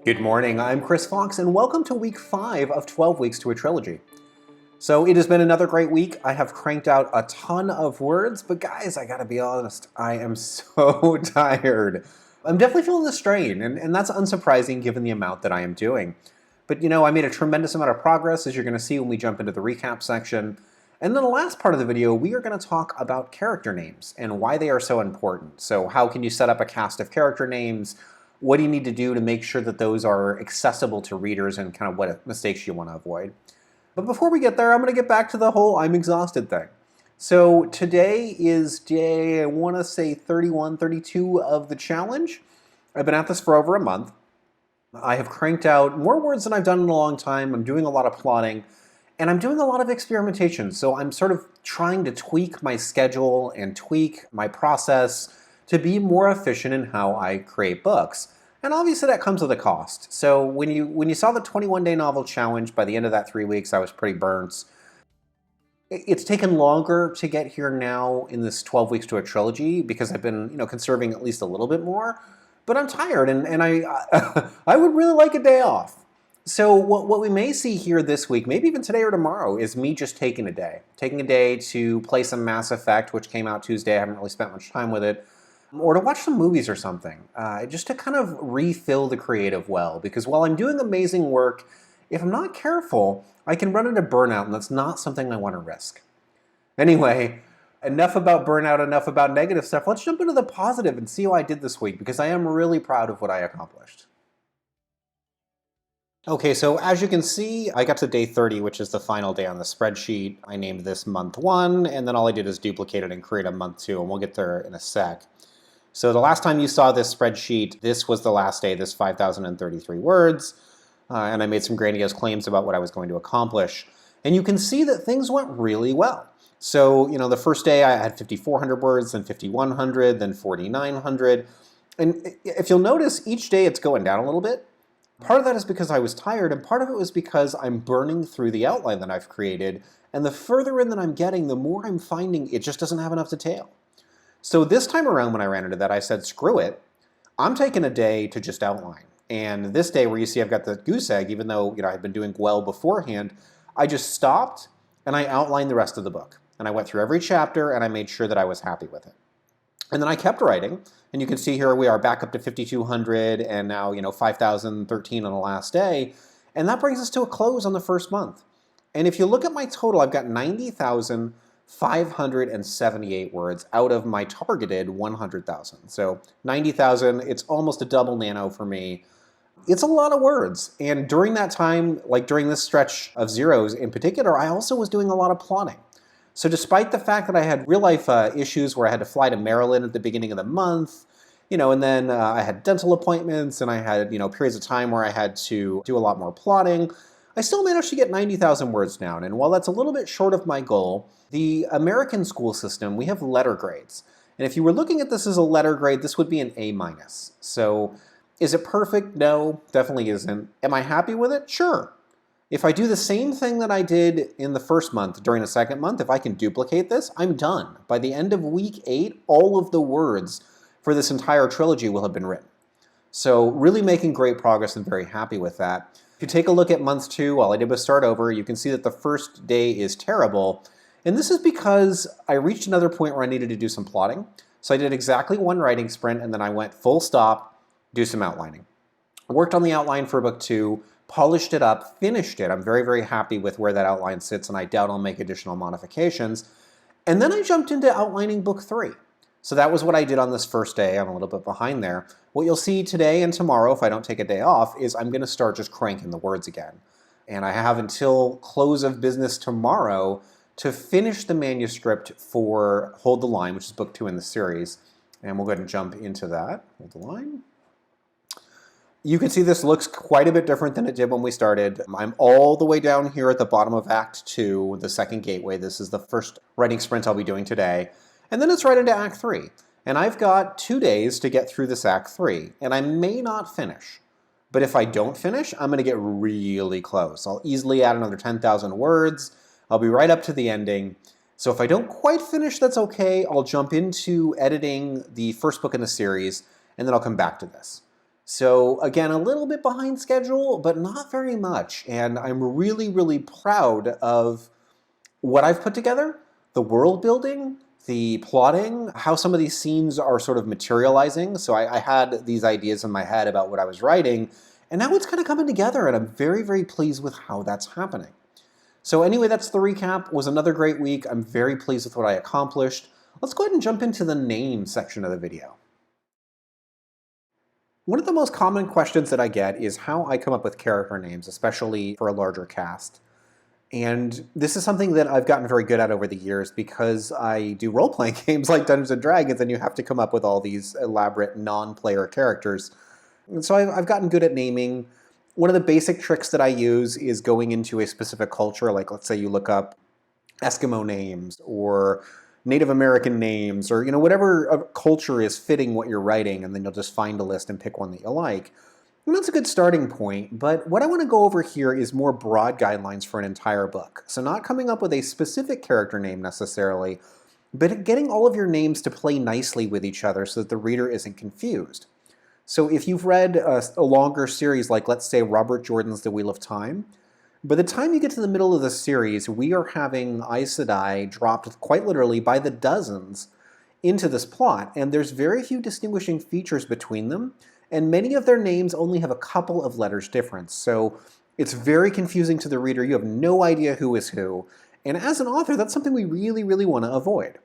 Good morning, I'm Chris Fox, and welcome to week 5 of 12 Weeks to a Trilogy. So it has been another great week. I have cranked out a ton of words, but guys, I gotta be honest, I am so tired. I'm definitely feeling the strain, and that's unsurprising given the amount that I am doing. But I made a tremendous amount of progress, as you're gonna see when we jump into the recap section. And then the last part of the video, we are gonna talk about character names and why they are so important. So how can you set up a cast of character names? What do you need to do to make sure that those are accessible to readers and kind of what mistakes you want to avoid? But before we get there, I'm going to get back to the whole I'm exhausted thing. So today is day, I want to say 31, 32 of the challenge. I've been at this for over a month. I have cranked out more words than I've done in a long time. I'm doing a lot of plotting, and I'm doing a lot of experimentation. So I'm sort of trying to tweak my schedule and tweak my process to be more efficient in how I create books. And obviously that comes with a cost. So when you saw the 21-day novel challenge, by the end of that 3 weeks, I was pretty burnt. It's taken longer to get here now in this 12 weeks to a trilogy because I've been conserving at least a little bit more. But I'm tired, and I I would really like a day off. So what we may see here this week, maybe even today or tomorrow, is me just taking a day. Taking a day to play some Mass Effect, which came out Tuesday. I haven't really spent much time with it. Or to watch some movies or something, just to kind of refill the creative well. Because while I'm doing amazing work, if I'm not careful, I can run into burnout, and that's not something I want to risk. Anyway, enough about burnout, enough about negative stuff. Let's jump into the positive and see how I did this week, because I am really proud of what I accomplished. Okay, so as you can see, I got to day 30, which is the final day on the spreadsheet. I named this month 1, and then all I did is duplicate it and create a month 2, and we'll get there in a sec. So the last time you saw this spreadsheet, this was the last day, this 5,033 words, and I made some grandiose claims about what I was going to accomplish. And you can see that things went really well. So, the first day I had 5,400 words, then 5,100, then 4,900. And if you'll notice, each day it's going down a little bit. Part of that is because I was tired, and part of it was because I'm burning through the outline that I've created. And the further in that I'm getting, the more I'm finding it just doesn't have enough detail. So this time around when I ran into that, I said, screw it. I'm taking a day to just outline. And this day where you see I've got the goose egg, even though I'd been doing well beforehand, I just stopped and I outlined the rest of the book. And I went through every chapter and I made sure that I was happy with it. And then I kept writing. And you can see here we are back up to 5,200 and now 5,013 on the last day. And that brings us to a close on the first month. And if you look at my total, I've got 90,578 words out of my targeted 100,000. So 90,000, it's almost a double nano for me. It's a lot of words. And during that time, like during this stretch of zeros in particular, I also was doing a lot of plotting. So despite the fact that I had real life issues where I had to fly to Maryland at the beginning of the month, and then I had dental appointments and I had, periods of time where I had to do a lot more plotting, I still managed to get 90,000 words down. And while that's a little bit short of my goal, the American school system, we have letter grades. And if you were looking at this as a letter grade, this would be an A-. So is it perfect? No, definitely isn't. Am I happy with it? Sure. If I do the same thing that I did in the first month during the second month, if I can duplicate this, I'm done. By the end of week 8, all of the words for this entire trilogy will have been written. So really making great progress and very happy with that. If you take a look at month 2, all I did was start over, you can see that the first day is terrible. And this is because I reached another point where I needed to do some plotting. So I did exactly one writing sprint and then I went full stop, do some outlining. I worked on the outline for book 2, polished it up, finished it. I'm very, very happy with where that outline sits and I doubt I'll make additional modifications. And then I jumped into outlining book 3. So that was what I did on this first day. I'm a little bit behind there. What you'll see today and tomorrow, if I don't take a day off, is I'm going to start just cranking the words again. And I have until close of business tomorrow to finish the manuscript for Hold the Line, which is book 2 in the series. And we'll go ahead and jump into that. Hold the line. You can see this looks quite a bit different than it did when we started. I'm all the way down here at the bottom of Act 2, the second gateway. This is the first writing sprint I'll be doing today. And then it's right into Act 3. And I've got 2 days to get through this Act 3. And I may not finish. But if I don't finish, I'm going to get really close. I'll easily add another 10,000 words. I'll be right up to the ending. So if I don't quite finish, that's okay. I'll jump into editing the first book in the series, and then I'll come back to this. So again, a little bit behind schedule, but not very much. And I'm really, really proud of what I've put together, the world building, the plotting, how some of these scenes are sort of materializing. So I had these ideas in my head about what I was writing, and now it's kind of coming together, and I'm very, very pleased with how that's happening. So anyway, that's the recap. It was another great week. I'm very pleased with what I accomplished. Let's go ahead and jump into the name section of the video. One of the most common questions that I get is how I come up with character names, especially for a larger cast. And this is something that I've gotten very good at over the years because I do role-playing games like Dungeons & Dragons, and you have to come up with all these elaborate non-player characters. And so I've gotten good at naming. One of the basic tricks that I use is going into a specific culture, like let's say you look up Eskimo names or Native American names, or whatever culture is fitting what you're writing, and then you'll just find a list and pick one that you like. And that's a good starting point, but what I want to go over here is more broad guidelines for an entire book. So not coming up with a specific character name necessarily, but getting all of your names to play nicely with each other so that the reader isn't confused. So if you've read a longer series like, let's say, Robert Jordan's The Wheel of Time, by the time you get to the middle of the series, we are having Aes Sedai dropped quite literally by the dozens into this plot, and there's very few distinguishing features between them, and many of their names only have a couple of letters difference. So it's very confusing to the reader. You have no idea who is who. And as an author, that's something we really, really want to avoid.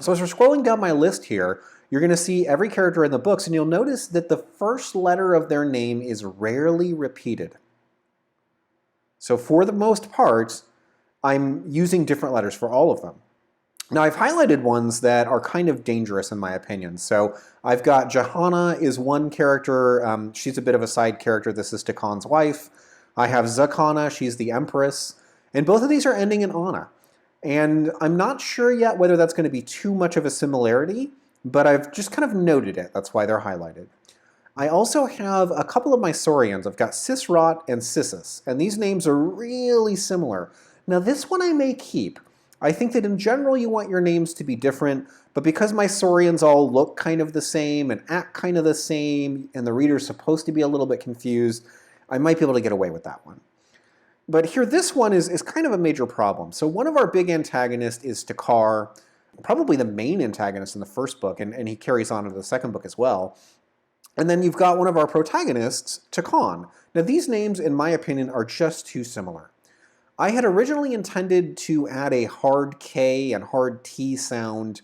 So as we're scrolling down my list here, you're going to see every character in the books, and you'll notice that the first letter of their name is rarely repeated. So for the most part, I'm using different letters for all of them. Now I've highlighted ones that are kind of dangerous in my opinion. So I've got Johanna is one character. She's a bit of a side character. This is Takan's wife. I have Zakana. She's the Empress. And both of these are ending in Anna. And I'm not sure yet whether that's going to be too much of a similarity, but I've just kind of noted it. That's why they're highlighted. I also have a couple of my Saurians. I've got Sisrot and Sissus, and these names are really similar. Now this one I may keep. I think that in general you want your names to be different, but because my Saurians all look kind of the same and act kind of the same, and the reader's supposed to be a little bit confused, I might be able to get away with that one. But here, this one is kind of a major problem. So one of our big antagonists is Takar, probably the main antagonist in the first book, and he carries on into the second book as well. And then you've got one of our protagonists, Takan. Now these names, in my opinion, are just too similar. I had originally intended to add a hard K and hard T sound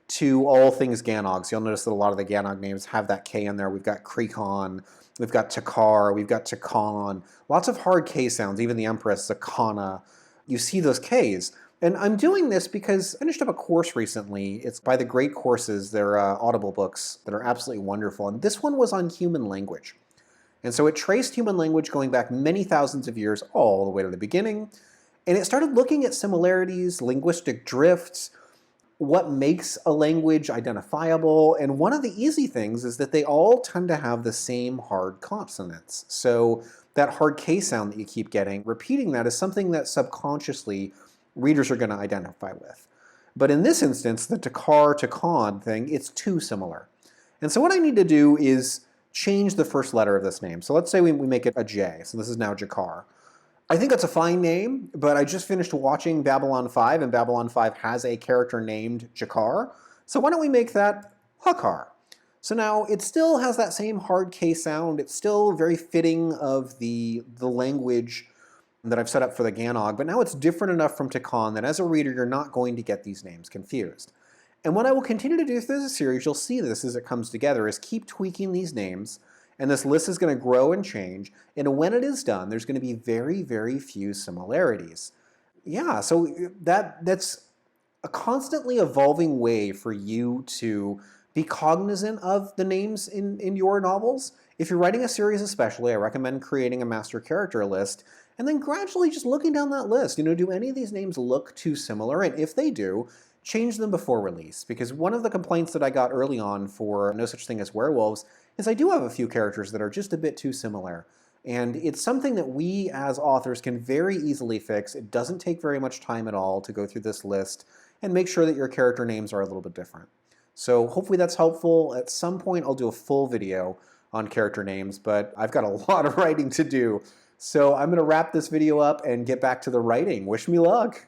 to all things Ganog. So you'll notice that a lot of the Ganog names have that K in there. We've got Krekon, we've got Takar, we've got Takan. Lots of hard K sounds, even the Empress, Zakana. You see those Ks. And I'm doing this because I finished up a course recently. It's by the Great Courses. They're Audible books that are absolutely wonderful. And this one was on human language. And so it traced human language going back many thousands of years all the way to the beginning. And it started looking at similarities, linguistic drifts, what makes a language identifiable. And one of the easy things is that they all tend to have the same hard consonants. So that hard K sound that you keep getting, repeating that is something that subconsciously readers are going to identify with. But in this instance, the Takar, Takan thing, it's too similar. And so what I need to do is change the first letter of this name. So let's say we make it a J. So this is now Jakar. I think that's a fine name, but I just finished watching Babylon 5, and Babylon 5 has a character named Jakar. So why don't we make that Hakar? So now it still has that same hard K sound. It's still very fitting of the language that I've set up for the Ganog, but now it's different enough from Takan that as a reader, you're not going to get these names confused. And what I will continue to do through the series, you'll see this as it comes together, is keep tweaking these names, and this list is going to grow and change, and when it is done, there's going to be very, very few similarities. Yeah, so that's a constantly evolving way for you to be cognizant of the names in your novels. If you're writing a series especially, I recommend creating a master character list, and then gradually just looking down that list. Do any of these names look too similar? And if they do, change them before release. Because one of the complaints that I got early on for No Such Thing as Werewolves is I do have a few characters that are just a bit too similar. And it's something that we as authors can very easily fix. It doesn't take very much time at all to go through this list and make sure that your character names are a little bit different. So hopefully that's helpful. At some point I'll do a full video on character names, but I've got a lot of writing to do. So I'm going to wrap this video up and get back to the writing. Wish me luck.